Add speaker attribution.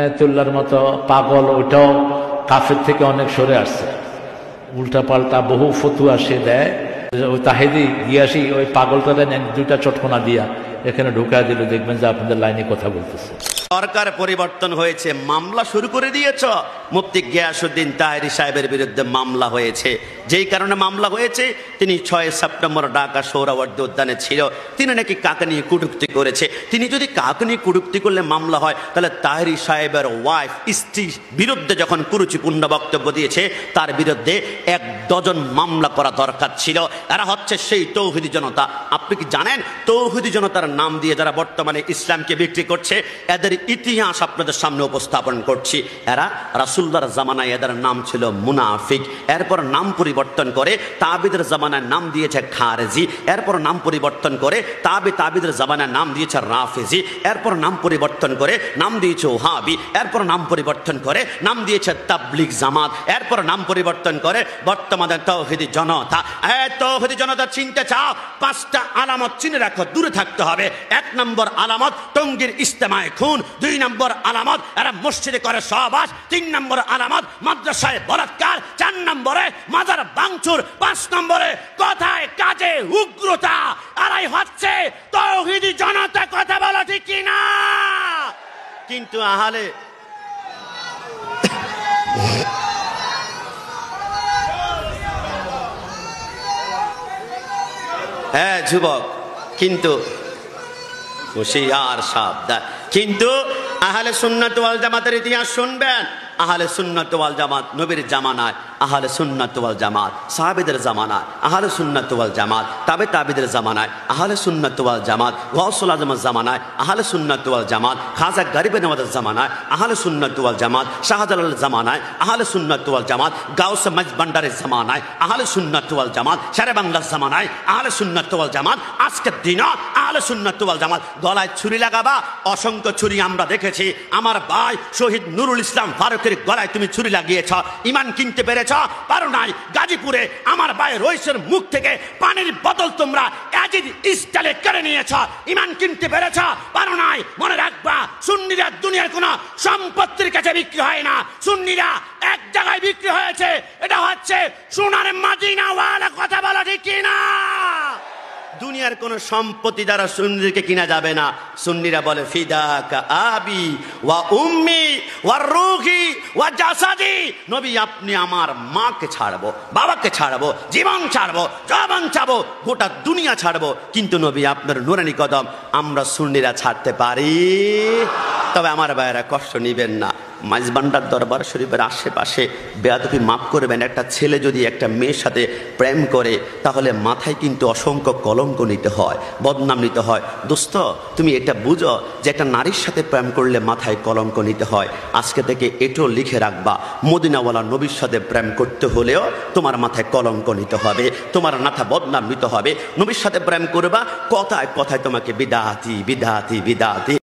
Speaker 1: আয়াতুল্লাহর মতো পাগল, ওইটাও কাফের থেকে অনেক সরে আসছে। উল্টা পাল্টা বহু ফতুয়া সে দেয়। ওই তাহিদি গিয়াসি ওই পাগলটা দেন দুইটা চটকনা দিয়া এখানে ঢুকায় দিল, দেখবেন যে আপনাদের লাইনে কথা বলতেছে।
Speaker 2: সরকার পরিবর্তন হয়েছে, মামলা শুরু করে দিয়েছ। মুফতি গিয়াসউদ্দিন তাহেরি সাহেবের বিরুদ্ধে মামলা হয়েছে। যেই কারণে মামলা হয়েছে, তিনি 6 সেপ্টেম্বর ঢাকা সোহরাওয়ার্দী উদ্যানে ছিল। তিনি নাকি কাকে নিয়ে কটূক্তি করেছে। তিনি যদি কাকে নিয়ে কটূক্তি করলে মামলা হয়, তাহলে তাহেরি সাহেবের ওয়াইফ, স্ত্রীর বিরুদ্ধে যখন কুরুচিপূর্ণ বক্তব্য দিয়েছে, তার বিরুদ্ধে 1 ডজন মামলা করা দরকার ছিল। এরা হচ্ছে সেই তৌহিদি জনতা। আপনি কি জানেন তৌহিদি জনতার নাম দিয়ে যারা বর্তমানে ইসলামকে বিক্রি করছে, এদের ইতিহাস আপনাদের সামনে উপস্থাপন করছি। এরা রাসূলুল্লাহর জামানায় এদের নাম ছিল মুনাফিক। এরপর নাম পরিবর্তন করে তাবিদের জামানায় নাম দিয়েছে খারেজি। এরপর নাম পরিবর্তন করে তাবিদের জামানায় নাম দিয়েছে রাফেজি। এরপর নাম পরিবর্তন করে নাম দিয়েছে ওহাবি। এরপর নাম পরিবর্তন করে নাম দিয়েছে তাবলিগ জামাত। এরপর নাম পরিবর্তন করে বর্তমানে তৌহিদি জনতা। তৌহিদি জনতা চিনতে চাও, 5টা আলামত চিনে রাখো, দূরে থাকতে হবে। 1 নম্বর আলামত টঙ্গীর ইজতেমায়ে খুন। 2 নম্বর আলামত এরা মসজিদে করে সহবাস। 3 নম্বর আলামত মাদ্রাসায় বলাৎকার। 4 নম্বরে মাজার ভাঙচুর। 5 নম্বরে কথায় কাজে উগ্রতা। এরাই হচ্ছে তৌহিদি জনতা। কথা বলো ঠিক কিনা? কিন্তু আহলে হ্যাঁ যুবক, কিন্তু হুঁশিয়ার সাবধান। কিন্তু আহলে সুন্নাত ওয়াল জামাতের ইতিহাস শুনবেন। আহলে সুন্নাত ওয়াল জামাত নবীর জামানায়, আহলে সুন্নাত ওয়াল জামাত সাহাবীদের জামানায়, আহলে সুন্নাত ওয়াল জামাত তাবিদের জামানায়, আহলে সুন্নাত ওয়াল জামাত গাউসুল আজমের জামানায়, আহলে সুন্নাত ওয়াল জামাত খাজা গরিবে নওয়াজের জামানায়, আহলে সুন্নাত ওয়াল জামাত শাহজালালের জামানায়, আহলে সুন্নাত ওয়াল জামাত গাউসে মজবান্ডারের জামানায়, আহলে সুন্নাত ওয়াল জামাত শেরে বাংলার জামানায়, আহলে সুন্নাত ওয়াল জামাত আজকের দিনও আহলে সুন্নাত ওয়াল জামাত। গলায় ছুরি লাগাবা, অসংখ্য ছুরি আমরা দেখেছি। আমার ভাই শহীদ নুরুল ইসলাম ফারুকের গলায় তুমি ছুরি লাগিয়েছ, ইমান কিনতে পেরেছ? পারো নাই। গাজীপুরে আমার ভাই রইসের মুখ থেকে পানির বোতল তোমরা অ্যাজিড স্টাইলে কেড়ে নিয়েছ, ইমান কিনতে পেরেছ? পারো নাই। মনে রাখবা, সুন্নিরা দুনিয়ার কোনো সম্পত্তির কাছে বিক্রি হয় না। সুন্নিরা এক জায়গায় বিক্রি হয়েছে, এটা হচ্ছে সোনার মদিনা। ওয়ালা কথা বলা ঠিক কিনা? দুনিয়ার কোন সম্পত্তি দ্বারা সুন্নিদেরকে কিনা যাবে না। সুন্নিরা বলে ফিদাকা আবি ওয়া উম্মি ওয়া রূহি ওয়া জাসাদি। নবী আপনি আমার মাকে ছাড়বো, বাবাকে ছাড়বো, জীবন ছাড়বো, যৌবন ছাড়বো, গোটা দুনিয়া ছাড়বো, কিন্তু নবী আপনার নুরানি কদম আমরা সুন্নিরা ছাড়তে পারি? তবে আমার ভাইয়েরা কষ্ট নিবেন না। মাইজবান্ডার দরবার শরীফের আশেপাশে বেয়াদবি মাফ করবেন, একটা ছেলে যদি একটা মেয়ের সাথে প্রেম করে, তাহলে মাথায় কিন্তু অসংখ্য কলঙ্ক নিতে হয়, বদনাম নিতে হয়। দোস্ত তুমি এটা বুঝো যে একটা নারীর সাথে প্রেম করলে মাথায় কলঙ্ক নিতে হয়। আজকে থেকে এটাও লিখে রাখবা, মদিনাওয়ালা নবীর সাথে প্রেম করতে হলেও তোমার মাথায় কলঙ্ক নিতে হবে, তোমার মাথায় বদনাম নিতে হবে। নবীর সাথে প্রেম করবা, কথায় কথায় তোমাকে বিদাতি বিদাতি বিদাতি